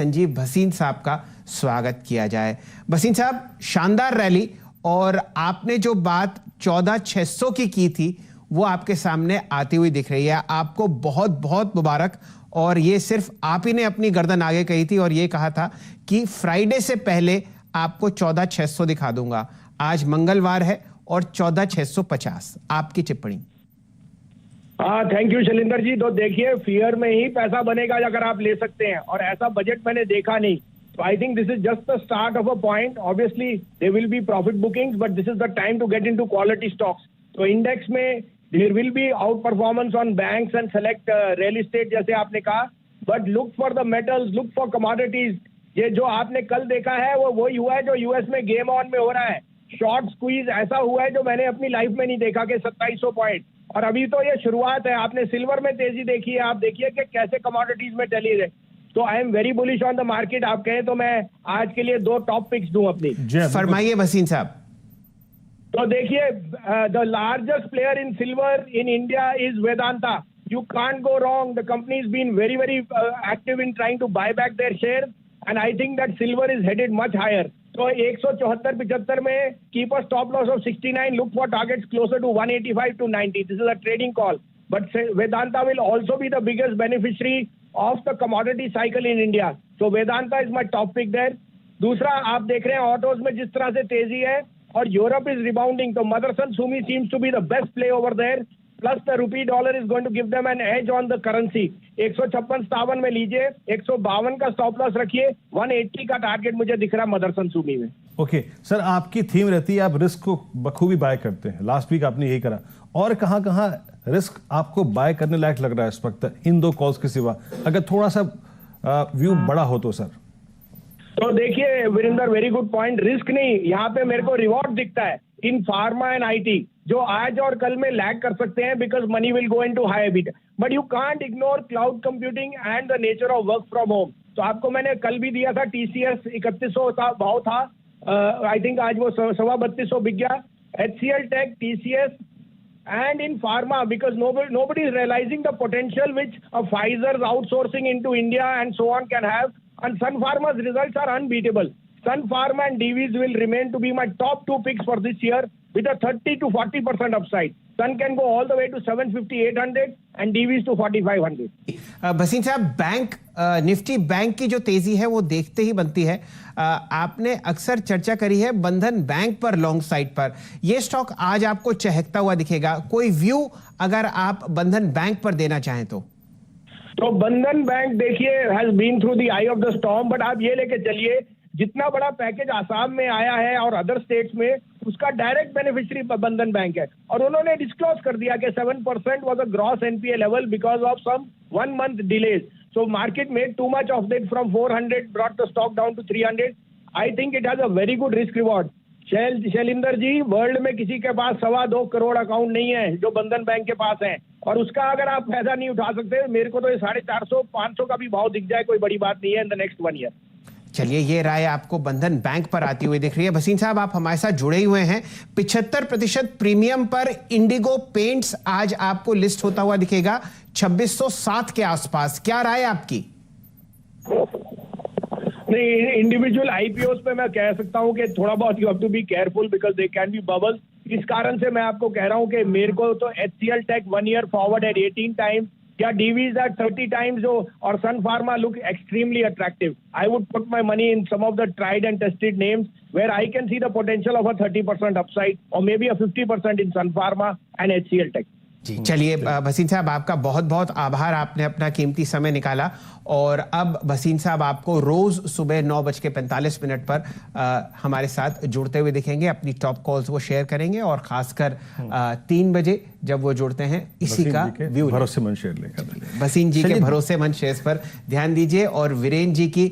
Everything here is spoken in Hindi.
संजीव भसीन साहब का स्वागत किया जाए। भसीन साहब, शानदार रैली और आपने जो बात 14,600 की थी वो आपके सामने आती हुई दिख रही है। आपको बहुत बहुत मुबारक। और ये सिर्फ आप ही ने अपनी गर्दन आगे कही थी और ये कहा था कि फ्राइडे से पहले आपको 14,600 दिखा दूंगा। आज मंगलवार है और 14,650। आपकी टिप्पणी। हाँ, थैंक यू शैलेंद्र जी। तो देखिए, फियर में ही पैसा बनेगा अगर आप ले सकते हैं, और ऐसा बजट मैंने देखा नहीं। तो I think this is just the start of a point. Obviously there will be profit bookings, but this is the time to get into quality stocks. तो इंडेक्स में there will be outperformance on banks and select real estate, जैसे आपने कहा। But look for the metals, look for commodities. ये जो आपने कल देखा है वो वही हुआ है जो यूएस में गेम ऑन में हो रहा है। शॉर्ट स्क्वीज ऐसा हुआ है जो मैंने अपनी लाइफ में नहीं देखा कि 2700 पॉइंट। और अभी तो ये शुरुआत है। आपने सिल्वर में तेजी देखी है, आप देखिए कि कैसे कमोडिटीज में चली रहे। तो I am very bullish on the market. आप कहें तो मैं आज के लिए 2 टॉप पिक्स दूं अपनी। फरमाइए भसीन साहब। तो देखिए, the largest player in silver in India is Vedanta. You can't go wrong. The company is been very very active in trying to buy back their share, and I think that silver is headed much higher. तो 174-75 में keep a stop loss of 69, look for targets closer to 185 to 90. This is a trading call, but Vedanta will also be the biggest beneficiary of the commodity cycle in India. So Vedanta is my top pick there. दूसरा, आप देख रहे हैं ऑटोज में जिस तरह से तेजी है और यूरोप इज रिबाउंडिंग, तो Motherson Sumi seems to be the best play over there. Plus the rupee dollar is going to give them an edge on the currency. 156-57 में लीजिए, 152 का स्टॉप लॉस रखिए, 180 का टारगेट मुझे दिख रहा है मदरसन सुमी में। ओके सर, आपकी थीम रहती है आप रिस्क को बखूबी बाय करते हैं। लास्ट वीक आपने यही करा। और कहां रिस्क आपको बाय करने लायक लग रहा है इस वक्त इन 2 कॉल्स के सिवा? अगर थोड़ा सा व्यू बड़ा हो तो सर। तो देखिए Virendra, very good point. Risk नहीं, यहाँ पे मेरे को रिवॉर्ड दिखता है इन फार्मा एंड आईटी, जो आज और कल में लैग कर सकते हैं because money will go into high EBIT. But you can't ignore cloud computing and the nature of work from home. तो आपको मैंने कल भी दिया था, टीसीएस 3100 का भाव था। आई थिंक आज वो 3250 बिक गया। HCL tech, TCS and in pharma, because nobody is realizing the potential which a Pfizer's outsourcing into India and so on can have. And Sun Pharma's results are unbeatable. Sun Pharma and Divi's will remain to be my top 2 picks for this year with a 30 to 40% upside. Sun can go all the way to 750-800 and Divi's to 4500. Bhasin साहब, बैंक निफ्टी बैंक की जो तेजी है वो देखते ही बनती है। आपने अक्सर चर्चा करी है बंधन बैंक पर लॉन्ग साइड पर। ये स्टॉक आज आपको चहकता हुआ दिखेगा। कोई व्यू अगर आप बंधन बैंक पर देना चाहें तो बंधन बैंक देखिए has been through the eye of the storm, but आप ये लेके चलिए, जितना बड़ा पैकेज आसाम में आया है और अदर स्टेट्स में, उसका डायरेक्ट बेनिफिशियरी बंधन बैंक है। और उन्होंने डिस्क्लोज कर दिया कि 7% was a gross NPA level because of some 1 month delays. So market made too much of that फ्रॉम 400, brought the stock down to 300। I think it has a very good risk reward. Shailendra ji, world में किसी के पास 2.25 करोड़ अकाउंट नहीं है जो बंधन बैंक के पास है, और उसका अगर आप फायदा नहीं उठा सकते, मेरे को तो ये 450-500 का भी भाव दिख जाए कोई बड़ी बात नहीं है इन द नेक्स्ट 1 year। चलिए, ये राय आपको बंधन बैंक पर आती हुई दिख रही है। भसीन साहब, आप हमारे साथ जुड़े हुए हैं। 75% प्रीमियम पर इंडिगो पेंट्स आज आपको लिस्ट होता हुआ दिखेगा 2607 के आसपास। क्या राय आपकी? नहीं, इंडिविजुअल आईपीओ पे मैं कह सकता हूं कि थोड़ा बहुत you have to be careful because they can be bubbles. इस कारण से मैं आपको कह रहा हूं कि मेरे को तो HCL tech 1 year forward at 18 times, या DV's at 30 times, or Sun Pharma look extremely attractive. I would put my money in some of the tried and tested names where I can see the potential of a 30% upside or maybe a 50% in Sun Pharma and HCL Tech. जी, चलिए भसीन साहब, आपका बहुत बहुत आभार। आपने अपना कीमती समय निकाला। और अब भसीन साहब आपको रोज सुबह 9:45 पर हमारे साथ जुड़ते हुए दिखेंगे। अपनी टॉप कॉल्स वो शेयर करेंगे और खासकर 3 बजे जब वो जुड़ते हैं इसी का व्यू भरोसेमंद शेयर लेकर भसीन जी के भरोसेमंद शेयर्स पर ध्यान दीजिए। और वीरेन जी की